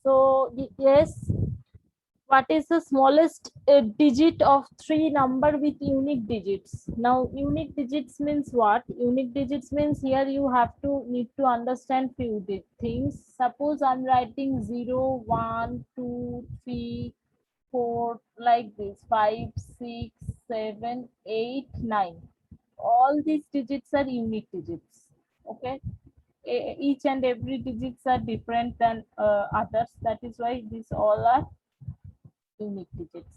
So yes, what is the smallest digit of three number with unique digits? Now unique digits means what? Unique digits means here you have to need to understand few things. Suppose I'm writing 0, 1, 2, 3, 4, like this, 5, 6, 7, 8, 9. All these digits are unique digits. Okay, each and every digits are different than others. That is why these all are unique digits,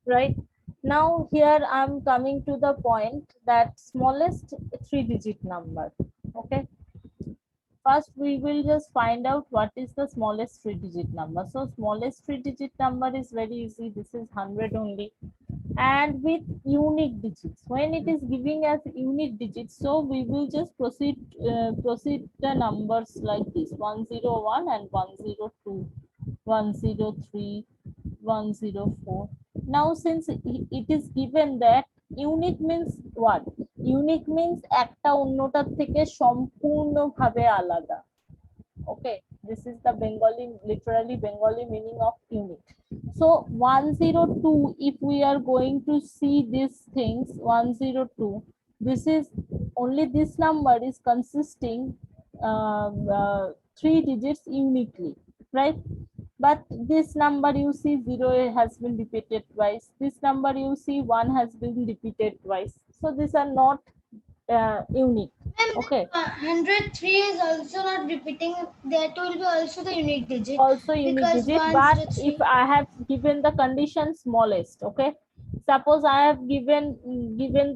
right? Now here I'm coming to the point that smallest three digit number. Okay, first we will just find out what is the smallest three digit number. So smallest three digit number is very easy, this is 100 only, and with unique digits. When it is giving us unique digits, so we will just proceed the numbers like this: 101 and 102, 103, 104. Now since it is given that unique means what? Unique means একটা অন্যটার থেকে সম্পূর্ণভাবে আলাদা। Okay, this is the Bengali, literally Bengali meaning of unique. So 102, if we are going to see these things, 102, this is only, this number is consisting three digits uniquely, right? But this number you see 0 has been repeated twice, this number you see 1 has been repeated twice, so these are not unique. And Okay, 103 is also not repeating. That will be also the unique digit. also unique Because digit, but if 103. I have given the condition smallest, okay, suppose I have given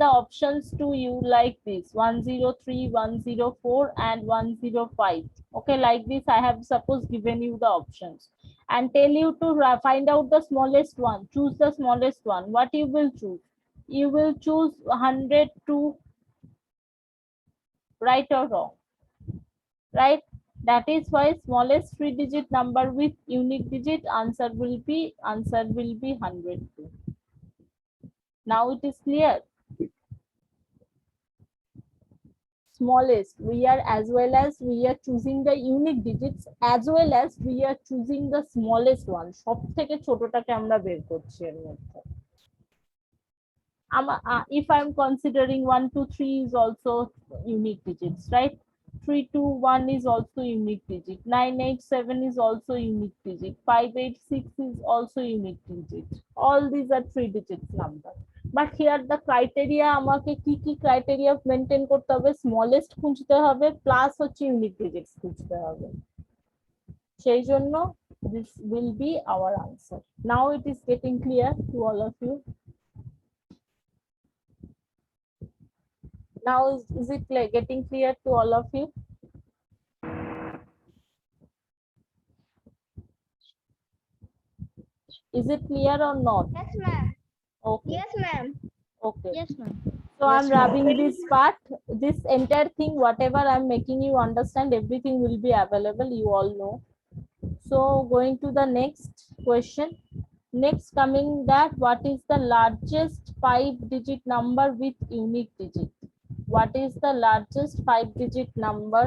the options to you like this: 103, 104 and 105. Okay, like this I have suppose given you the options and tell you to find out the smallest one, choose the smallest one. What you will choose? You will choose 102, right or wrong? Right? That is why smallest three digit number with unique digit, answer will be 102. Now it is clear. Smallest, we are, as well as we are choosing the unique digits, as well as we are choosing the smallest one, সব থেকে ছোটটাকে আমরা বের করছি এর মধ্যে। If I'm considering 123 is also unique digits, right? 321 is also unique digit, 987 is also unique digit, 586 is also unique digit. All these are three digits number. But here the criteria, আমাকে কি কি criteria maintain করতে হবে? Smallest খুঁজতে হবে plus হচ্ছে unique digits খুঁজতে হবে। সেই জন্য this will be our answer. Now it is getting clear to all of you. Now is it getting clear to all of you? Is it clear or not? Yes, ma'am. Okay. Yes, ma'am. Okay. Yes, ma'am. So Yes, I'm ma'am. rubbing this part, this entire thing, whatever I'm making you understand, everything will be available. You all know. So going to the next question. Next coming that, what is the largest 5-digit number with unique digit? What is the largest 5-digit number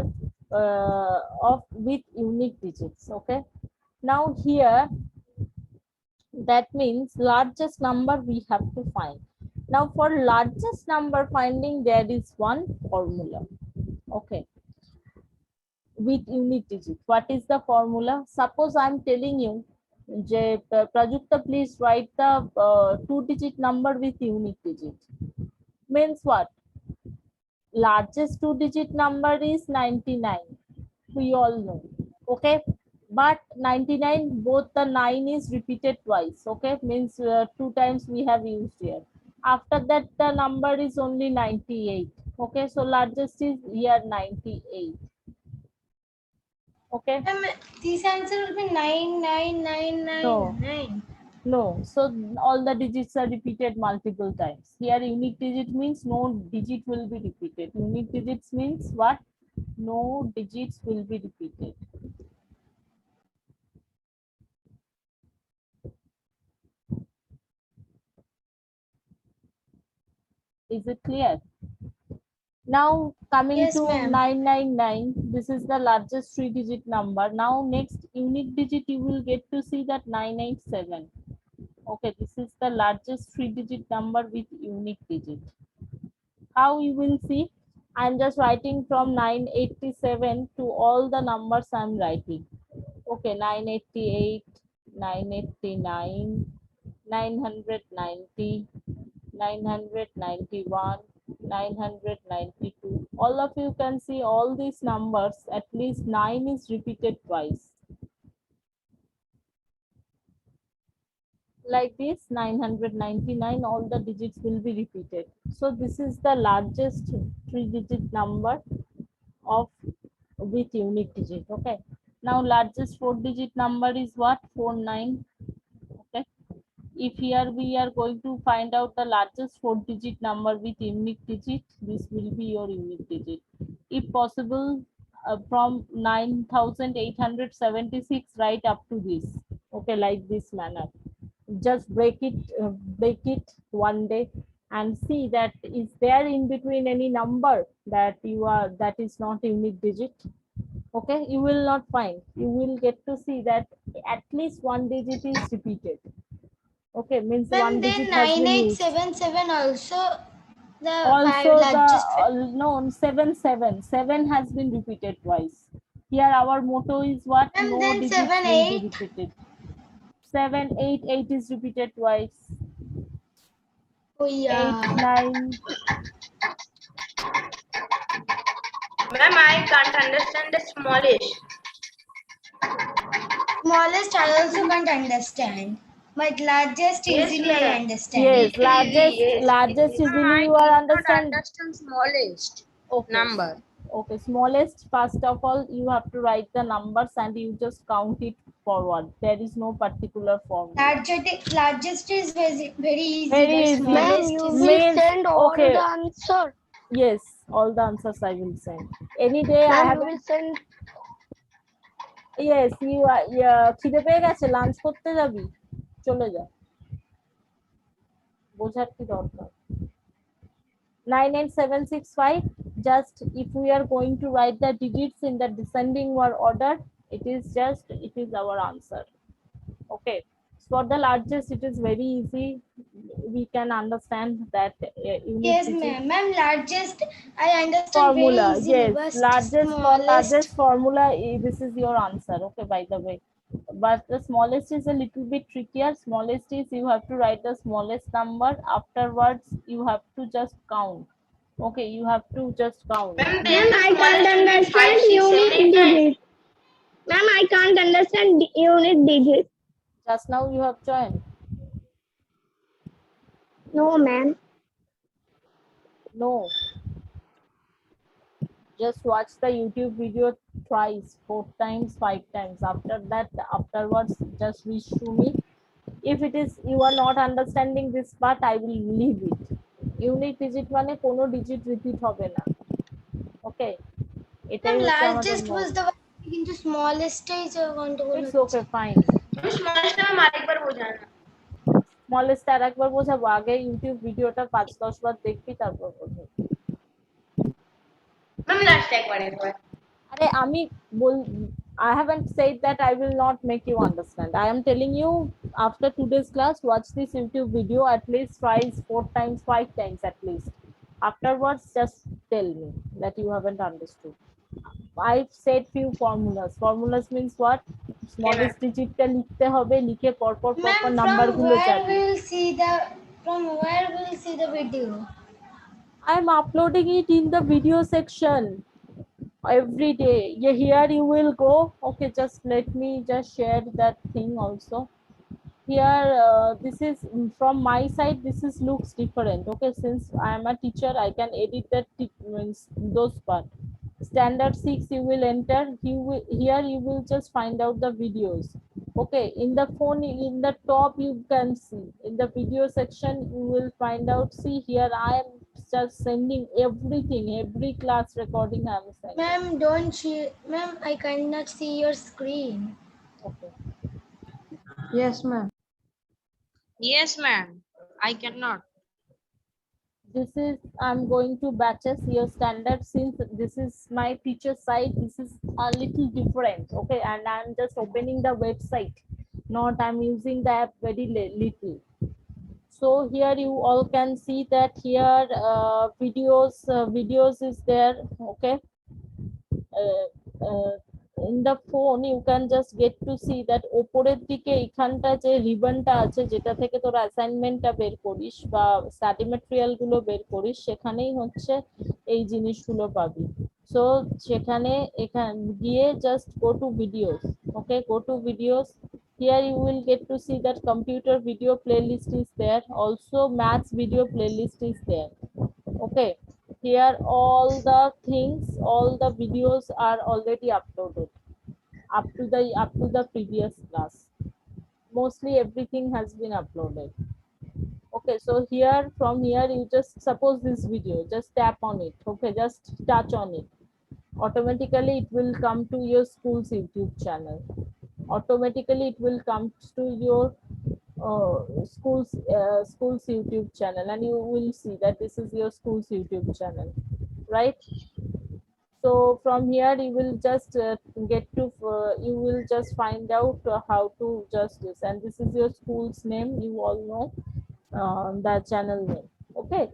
of with unique digits? Okay. Now here, that means largest number we have to find. Now for largest number finding, there is one formula. Okay, with unique digit. What is the formula? Suppose I'm telling you, Prajakta, please write the 2-digit number with unique digit. Means what? Largest 2-digit number is 99. We all know. Okay, but 99, both the 9 is repeated twice. Okay, means 2 times we have used here. After that the number is only 98. Okay, so largest is here 98. Okay, This answer will be 9999. no, so all the digits are repeated multiple times. Here unique digit means no digit will be repeated. Unique digits means what? No digits will be repeated. Is it clear? Now coming Yes, to ma'am. 999, this is the largest three-digit number. Now next unique digit you will get to see that 987. Okay, this is the largest three-digit number with unique digit. How you will see? I'm just writing from 987 to all the numbers I'm writing. Okay, 988, 989, 990, 991, 992. All of you can see all these numbers, at least 9 is repeated twice. Like this, 999, all the digits will be repeated. So this is the largest three-digit number of with unique digit. Okay. Now largest four-digit number is what? 49. Okay. If here we are going to find out the largest four-digit number with unique digit, this will be your unique digit. If possible, from 9,876 right up to this. Okay, like this manner. Just break it one day and see that is there in between any number that that is not unique digit. Okay, you will not find. You will get to see that at least one digit is repeated. Okay, means Ma'am, one then digit has been used. 9877 also the five Also largest. no, 7 has been repeated twice. Here our motto is what? Ma'am, No then digits seven will be eight. repeated. 788 is repeated twice. Oh 8 yeah. 9. Ma'am, I can't understand the smallish. Smallest I also can't understand, but largest Yes, easily I ma'am. understand. Yes, Yes. largest Ma'am, easily I you are did not understand. understand smallest Okay, number. okay, smallest, first of all you have to write the numbers and you just count it forward. There is no particular formula. Largest is very easy, Very but easy. Ma'am, smallest you is will Means send all okay, the answer. yes, all the answers I will send. Any day I Ma'am, you will haven't. send. Yes, you are, খিদে পেয়ে গেছে, lunch করতে যাবি, চলে যা, বোঝার কি দরকার। 98765, just if we are going to write the digits in the descending order, it is our answer. Okay, for the largest it is very easy. We can understand that unit yes, digit ma'am. Ma'am, largest I understand very formula. easily, Yes, but largest for smallest. largest formula, this is your answer. Okay, by the way, but the smallest is a little bit trickier. Smallest is you have to write the smallest number, afterwards you have to just count. Okay, you have to just count. Ma'am, Ma'am, then the I can't smallest will be 5, understand 6, 7, unit 8, 9. digit. Ma'am, I can't understand unit digit. Just now you have joined. No, ma'am. No, just watch the YouTube video twice, 4 times, 5 times. After that, afterwards, just reach to me. If it is you are not understanding this part, I will leave it. Unit digit মানে কোনো digit repeat হবে না। Okay, এটাই Ma'am, হচ্ছে আমাদের largest মন। was the one কিন্তু smallest is গন্ডগোল It's হচ্ছে। okay, fine. Ma'am, smallest নাম আরেকবার বোঝানো। Smallest আর একবার বোঝাবো, আগে ইউটিউব ভিডিওটা 5-10 বার দেখবি তারপর বোঝাবো। Ma'am, last একবার। আরে আমি I haven't said that I will not make you understand. I am telling you, after today's class, watch this YouTube video at least twice, 4 times, 5 times at least. Afterwards, just tell me that you haven't understood. I've said few formulas. Formulas means what? Smallest digit টা লিখতে হবে, লিখে পরপর Ma'am, number from গুলো where যাবে। we'll see the video? I'm uploading it in the video section every day. Yeah, here you will go. Okay, just let me just share that thing also. Here, this is from my side. This is looks different. Okay, since I am a teacher, I can edit that means those part. Standard 6 you will enter. Here you will just find out the videos. Okay, in the phone, in the top you can see. In the video section you will find out. See here, I am just sending everything, every class recording I am sending. Ma'am, I cannot see your screen. Okay. Yes, ma'am. Yes, ma'am. I cannot. this is, I'm going to batches your standard. Since this is my teacher site, this is a little different. Okay, and I'm just opening the website, not I'm using the app very little. So here you all can see that here videos is there. Okay, uh, uh, in the phone you can just get to see that ওপরের দিকে এখানটা যে রিবনটা আছে যেটা থেকে তোরা অ্যাসাইনমেন্টটা বের করিস বা স্টাডি ম্যাটেরিয়াল গুলো বের করিস, সেখানেই হচ্ছে এই জিনিসগুলো পাবি। সো সেখানে এখানে গিয়ে just go to videos. Okay, go to videos. Here you will get to see that computer video playlist is there, also maths video playlist is there. Okay, here all the things, all the videos are already uploaded up to the previous class. Mostly everything has been uploaded. Okay, so here from here you just suppose this video, just tap on it. Okay, just touch on it, automatically it will come to your school's YouTube channel. Automatically it will come to your school's YouTube channel, and you will see that this is your school's YouTube channel, right? So from here you will just get to you will just find out how to just this, and this is your school's name, you all know the channel name. Okay,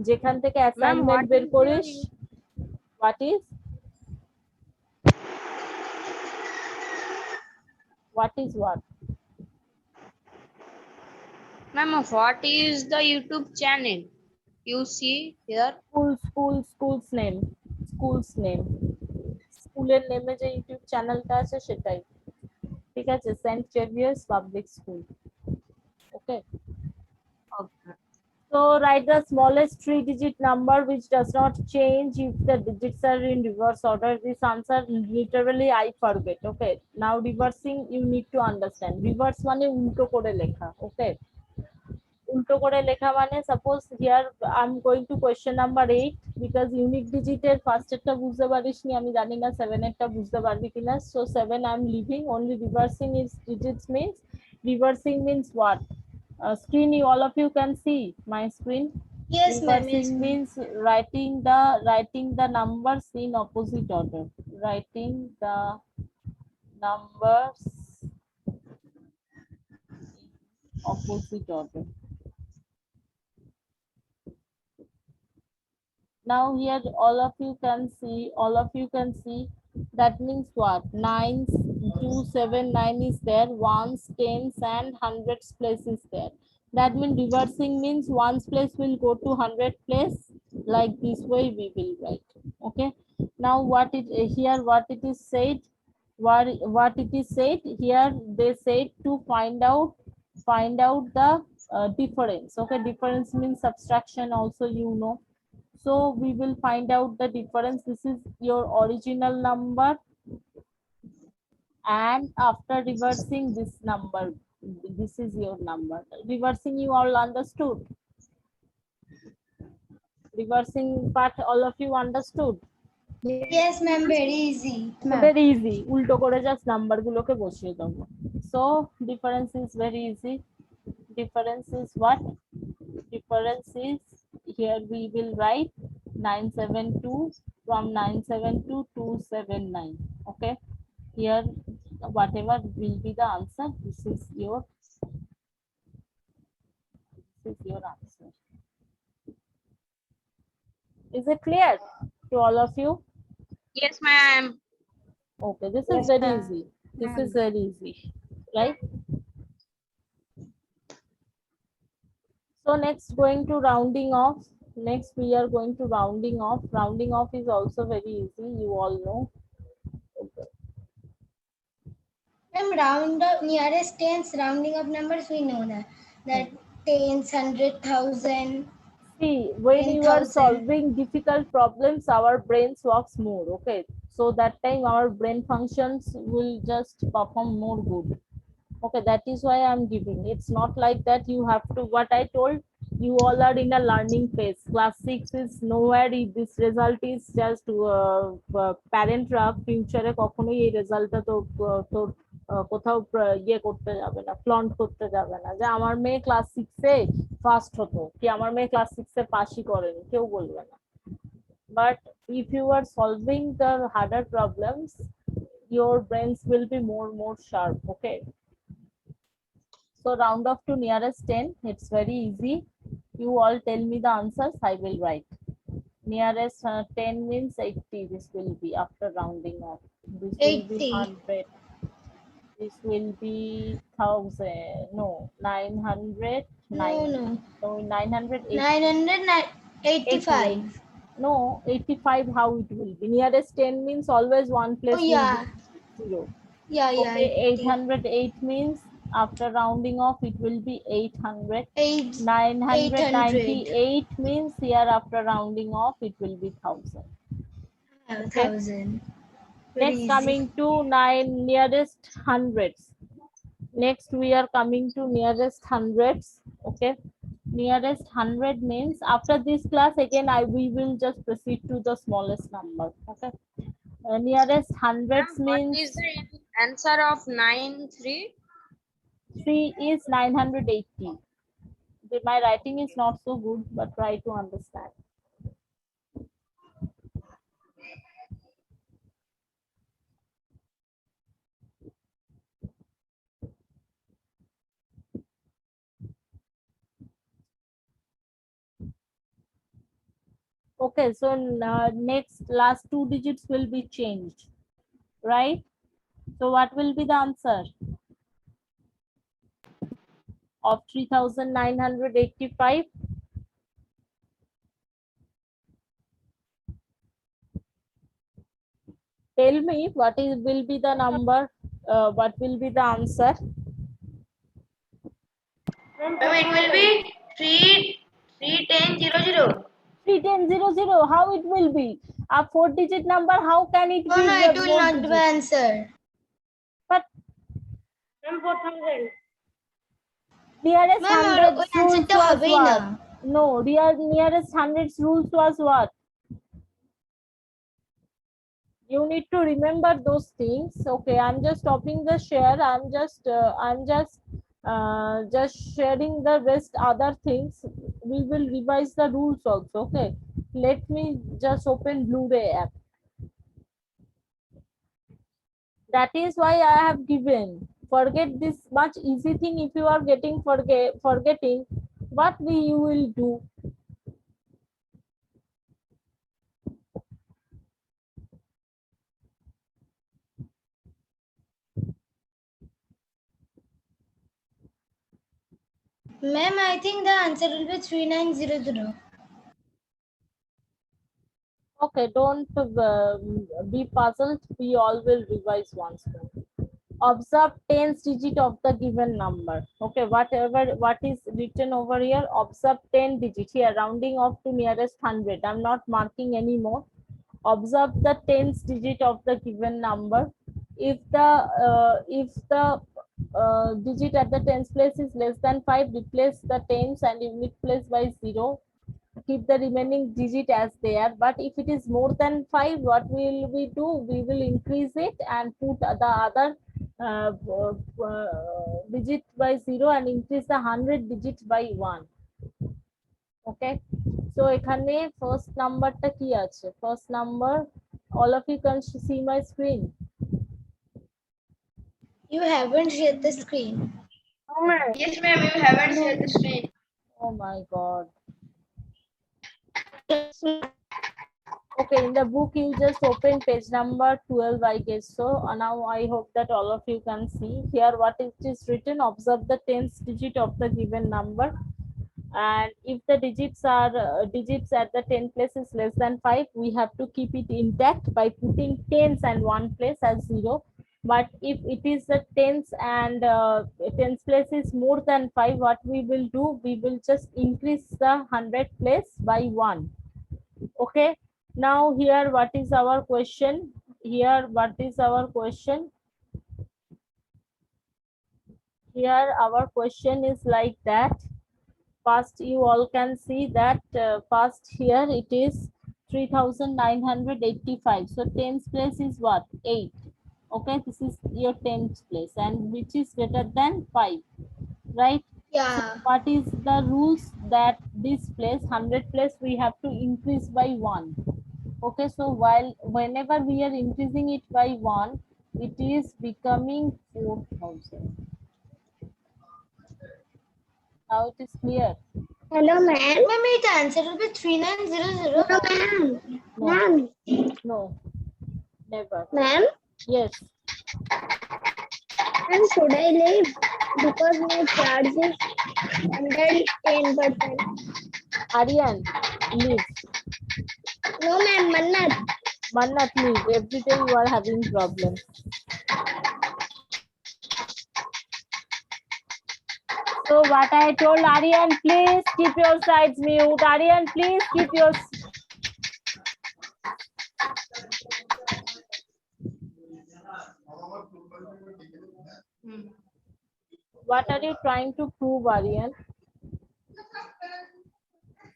যেখান থেকে assignment বের করিস। what is what? Ma'am, what is the YouTube channel you see here? school's name, স্কুলের নেমে যে YouTube চ্যানেলটা আছে সেটাই, ঠিক আছে? Saint Xavier's public school. Okay, Okay. so write the smallest 3-digit number which does not change if the digits are in reverse order. This answer literally I forget. Okay, now reversing you need to understand. Reverse মানে উল্টো করে লেখা। Okay, উল্টো করে লেখা মানে suppose here I am going to question number 8, because unique ডিজিটের first এরটা বুঝতে পারিসনি, আমি জানি না 7 এরটা বুঝতে পারবি কিনা। So 7 I am living, only reversing is digits means, reversing means what? Screen, you all of you can see my screen. Yes, ma'am. Reversing means writing the numbers in opposite order. Writing the numbers in opposite order. Now here all of you can see that means what? 9s, 2, 7, 9 is there, 1s, 10s and 100s place is there. That means reversing means 1's place will go to 100 place, like this way we will write. Okay, now what it here, what it is said here, they said to find out the difference. Okay, difference means subtraction also, you know. So we will find out the difference. This is your original number, and after reversing this number, this is your number. Reversing you all understood? Reversing part all of you understood? Yes, ma'am. Very easy. Very easy. উল্টো করে just number গুলোকে বসিয়ে দেবো। So difference is very easy. Difference is what? Difference is, here we will write 972 from 972 to 279. Okay, here whatever will be the answer, this is your answer. Is it clear to all of you? Yes, ma'am. Okay, this is very easy. This is very easy, right? So next going to rounding off. Next we are going to rounding off. Rounding off is also very easy, you all know. Okay. Ma'am, round up nearest tens, rounding up numbers, we know that tens, 100,000. See, when you are 10,000. solving difficult problems, our brains works more. Okay, so that time our brain functions will just perform more good. Okay, that is why I'm giving. It's not like that you have to, what I told you, all are in a learning phase. Class 6 is nowhere. This result is just parent future কখনোই এই রেজাল্টটা তো কোথাও ইয়ে করতে যাবে না, flaunt করতে যাবে না যে আমার মেয়ে ক্লাস 6-এ ফার্স্ট হতো কি আমার মেয়ে ক্লাস 6-এ পাসই করেনি, কেউ বলবে না। But if you are solving the harder problems, your brains will be more sharp. Okay. So round off to nearest 10. It's very easy. You all tell me the answers. I will write. Nearest 10 means 80. This will be after rounding off. This will be 80. 100. This will be 1000. No, 900. No, no. No, 980. 985. No, 85. How it will be? Nearest 10 means always one place Oh, yeah. will be 0. Yeah, yeah. Okay, 808 means after rounding off it will be 800. 998 means here after rounding off it will be 1000. Okay. 1000. Next coming to nearest hundreds. Next we are coming to nearest hundreds. Okay. Nearest 100 means after this class again we will just proceed to the smallest number. Okay. Nearest hundreds What means is the answer of 93? 3 is 980. My writing is not so good, but try to understand. Okay, so next last 2 digits will be changed, right? So what will be the answer of 3985? Tell me will be the number, what will be the answer? It will be 31000. 3100. How it will be? A 4-digit number, how can it be? Oh, no, it will more not be digits? answer. But Ma'am, 4000. nearest Ma'am, hundreds ওই answer rules টা was হবেই what? না। No, nearest hundreds rules was what? You need to remember those things. Okay, I'm just stopping the share. I'm just sharing the rest other things. We will revise the rules also. Okay, let me just open Blu-ray app. That is why I have given. Forget this much easy thing. If you are forgetting, what you will do? Ma'am, I think the answer will be 3900. Okay, don't be puzzled. We all will revise once more. Observe tens digit of the given number. Okay, what is written over here? Observe 10 digit here, rounding off to nearest 100. I'm not marking anymore. Observe the tens digit of the given number. If the digit at the tens place is less than 5, replace the tens and unit place by 0. Keep the remaining digit as they are. But if it is more than 5, what will we do? We will increase it and put the other digit by 0 and increase the 100 digits by 1. Okay, so এখানে first number টা কি আছে? First number, all of you can see my screen. You haven't shared the screen. Yes, ma'am, you haven't shared the screen. Oh my god. Okay, in the book you just open page number 12, I guess so. Now I hope that all of you can see here what is written. Observe the tens digit of the given number, and if the digits are digits at the 10 place is less than 5, we have to keep it intact by putting tens and 1 place as 0. But if it is the tens and tens place is more than 5, what we will do? We will just increase the 100 place by 1. Okay, now here what is our question? Here what is our question? Here our question is like that. First you all can see that first here it is 3985. So tens place is what? 8. Okay, this is your 10th place, and which is greater than 5, right? Yeah. What is the rules that this place 100 place we have to increase by 1? Okay, so whenever we are increasing it by 1, it is becoming 4,000. Now it is clear. Hello, ma'am. Ma'am, the answer will be 3900. Hello, ma'am. No. Ma'am. No, never. Ma'am. Yes. Ma'am, should I leave? Because my charge is 110%. Aryan, leave. No, ma'am. Mannat. Mannat, leave. Every day you are having problems. So what I told Aryan, please keep your sides mute. Aryan, please keep your. What are you trying to prove, Aryan?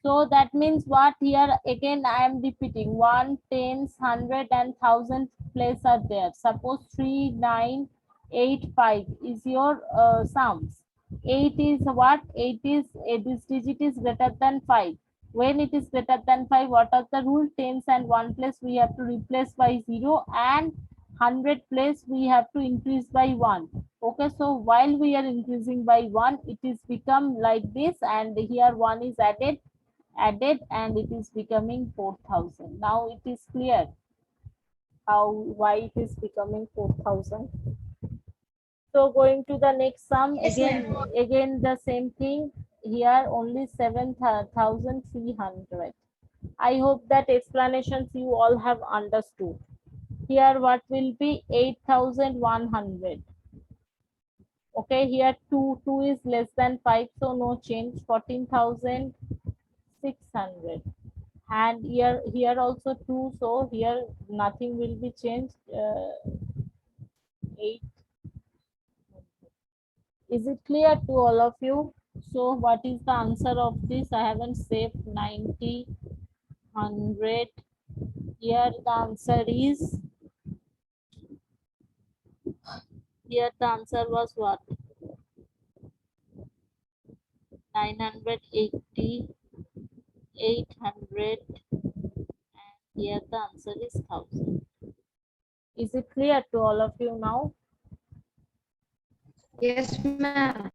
So that means what here again I am repeating 1, 10s, 100 and 1000 place are there. Suppose 3, 9, 8, 5 is your sums. 8 is what? 8 is this digit is greater than 5. When it is greater than 5, what are the rule? 10s and 1 place we have to replace by 0, and 100 place we have to increase by 1. Okay, so while we are increasing by 1, it is become like this, and here 1 is added, and it is becoming 4,000. Now it is clear why it is becoming 4,000. So going to the next sum, Yes, again the same thing. Here only 7,300. I hope that explanations you all have understood. Here what will be 8,100. Okay, here 2 is less than 5, so no change. 14,600. And here also 2, so here nothing will be changed. 8. Is it clear to all of you? So what is the answer of this? I haven't saved 90, 100. Here the answer is, here the answer was what? 980, 800, and here the answer is 1000. Is it clear to all of you now? Yes, ma'am.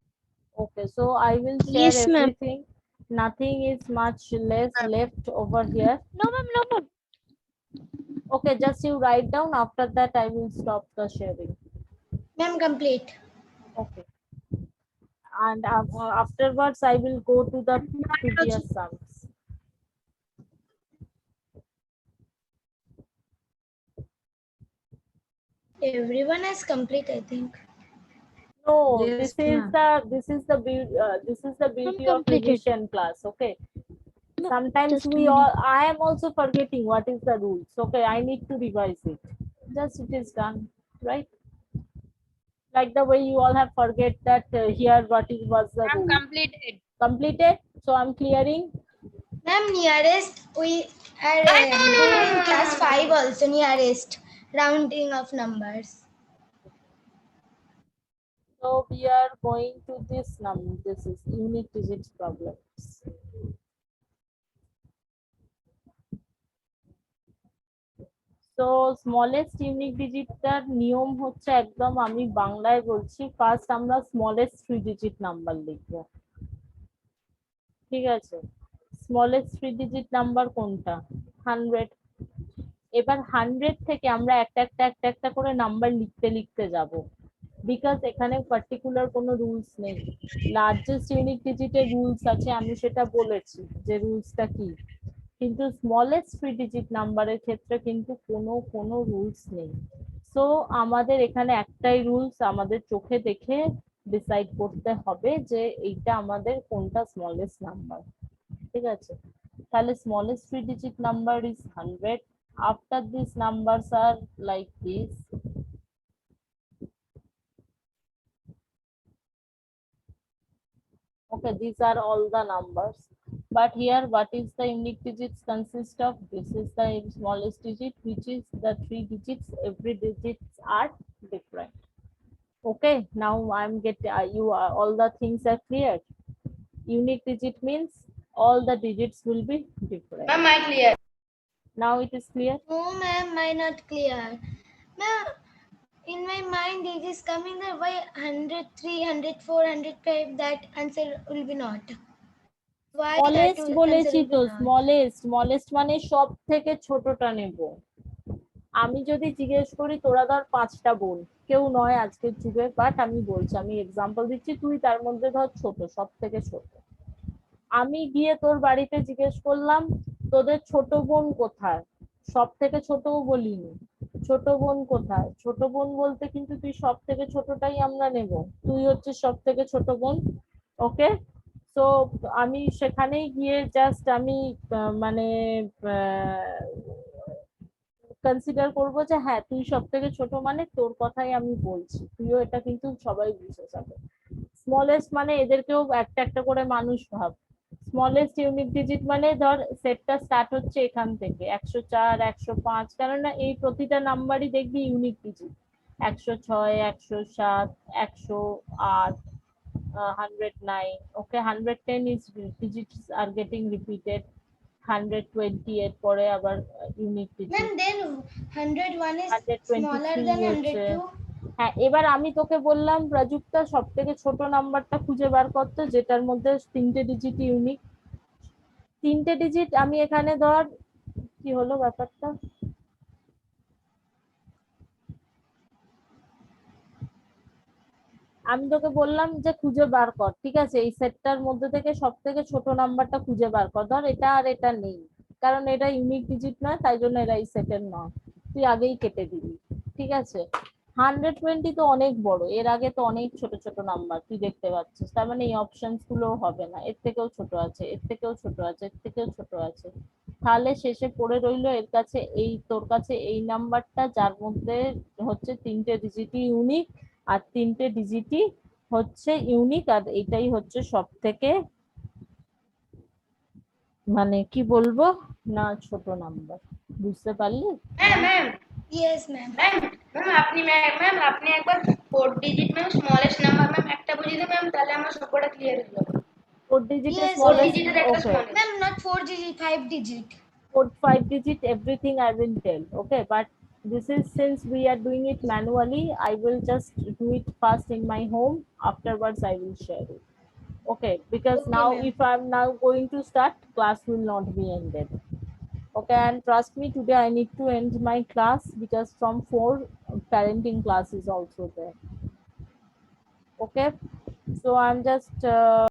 Okay, so I will share Yes, ma'am. everything. Nothing is much less left over here. No, ma'am. No, ma'am. Okay, just you write down. After that, I will stop the sharing. Ma'am, complete. Okay. And afterwards, I will go to the previous sums. Everyone has complete, I think. No, Yes, this is ma'am. the beauty of completed. revision class. Okay. Sometimes just a we all, I am also forgetting what is the rules. Okay, I need to revise it. Just it is done, right? Like the way you all have forget that here was the I'm rule. completed. Completed. So I'm clearing. Ma'am, nearest we are doing in class 5 also, nearest rounding of numbers. So we are going to this number. This is unique digits problems. So smallest unique digit তার নিয়ম হচ্ছে একদম আমি বাংলায় বলছি first আমরা smallest 3 digit number লিখব ঠিক আছে স্মলেস্ট 3 ডিজিট নাম্বার কোনটা 100 এবার 100 থেকে আমরা একটা করে নাম্বার লিখতে যাব বিকজ এখানে পার্টিকুলার কোনো রুলস নেই লার্জেস্ট ইউনিক ডিজিটের রুলস আছে আমি সেটা বলেছি যে রুলসটা কি কিন্তু স্মলেস্ট 3 ডিজিট নাম্বারের ক্ষেত্রে কিন্তু কোনো রুলস নেই সো আমাদের এখানে একটাই রুলস আমাদের চোখে দেখে ডিসাইড করতে হবে যে এইটা আমাদের কোনটা স্মলেস্ট নাম্বার ঠিক আছে তাহলে smallest 3 digit number is 100 after these numbers are like this okay these are all the numbers But here, what is the unique digits consist of? This is the smallest digit, which is the 3 digits. Every digits are different. Okay, now I'm getting you are all the things are clear. Unique digit means all the digits will be different. Ma'am, I clear. Now it is clear. No, ma'am, mine not clear. Ma'am, in my mind it is coming that why 103, 104, 105 that answer will be not. Why that smallest answer বলেছি will তো, be not? Smallest মানে সব থেকে ছোটটা নেব। আমি যদি জিজ্ঞেস করি তোরা ধর 5টা বোন, কেউ নয় আজকের যুগে, বাট আমি বলছি, আমি এক্সাম্পল দিচ্ছি, তুই তার মধ্যে ধর ছোট, সব থেকে ছোট। আমি গিয়ে তোর বাড়িতে জিজ্ঞেস করলাম তোদের ছোট বোন কোথায়, সব থেকে ছোটও বলিনি, ছোট বোন কোথায়, ছোট বোন বলতে কিন্তু তুই সব থেকে ছোটটাই আমরা নেব, তুই হচ্ছে সব থেকে ছোট বোন। ওকে, তো আমি সেখানেই গিয়ে জাস্ট আমি মানে কনসিডার করবো যে হ্যাঁ তুই সব থেকে ছোট, মানে তোর কথাই আমি বলছি, তুইও এটা কিন্তু সবাই বুঝে যাবে। স্মলেস্ট মানে এদেরকেও একটা একটা করে মানুষ ভাব। স্মলেস্ট ইউনিক ডিজিট মানে ধর সেটটা স্টার্ট হচ্ছে এখান থেকে 104, 105, কেননা এই প্রতিটা নাম্বারই দেখবি unique digit. 106, 107, 108, 109. Okay, 110 is digits are getting repeated. 120 এর পরে আবার unique digit. Ma'am, then 101 is 123 smaller than হচ্ছে। 102. হ্যাঁ, এবার আমি তোকে বললাম প্রাজুক্তা সব থেকে ছোট নাম্বারটা খুঁজে বার করতে, যেটার মধ্যে 3টে ডিজিট ইউনিক। 3টে ডিজিট আমি এখানে ধর, কি হলো ব্যাপারটা, আমি তোকে বললাম যে খুঁজে বার কর, ঠিক আছে, এই সেটটার মধ্যে থেকে সব থেকে ছোট নাম্বারটা খুঁজে বার কর। ধর এটা আর এটা নেই, কারণ এটা ইউনিক ডিজিট নয়, তাই জন্য এরা এই সেটের নয়, তুই আগেই কেটে দিবি, ঠিক আছে। 120 তো অনেক বড়, এর আগে তো অনেক ছোট ছোট নাম্বার তুই দেখতে পাচ্ছিস, তার মানে এই অপশনস গুলো হবে না, এর থেকেও ছোট আছে, এর থেকেও ছোট আছে, এর থেকেও ছোট আছে। তাহলে শেষে পড়ে রইলো এর কাছে এই, তোর কাছে এই নাম্বারটা, যার মধ্যে হচ্ছে 3টে ডিজিটই ইউনিক, আর 3টে ডিজিটই হচ্ছে ইউনিক, আর এটাই হচ্ছে সব থেকে মানে কি বলবো না ছোট নাম্বার। বুঝতে পারলি? Ma'am ma'am Yes, ma'am. Ma'am আপনি একবার 4 digit ma'am smallest number ma'am একটা বুঝিয়ে দেন ম্যাম, তাহলে আমার সবকটা ক্লিয়ার হয়ে যাবে। 4 ডিজিটের Yes, 4 স্মলেস্ট, ডিজিটের একটা ওকে, smallest. Ma'am, not 4 digit, 5 digit. 4, 5 digit, everything I will tell. Okay, but this is, since we are doing it manually, I will just do it first in my home, afterwards I will share it. Okay, because Okay, now ma'am. if I'm now going to start, class will not be ended. Okay, and trust me, today I need to end my class because from 4 parenting class is also there. Okay, so I'm just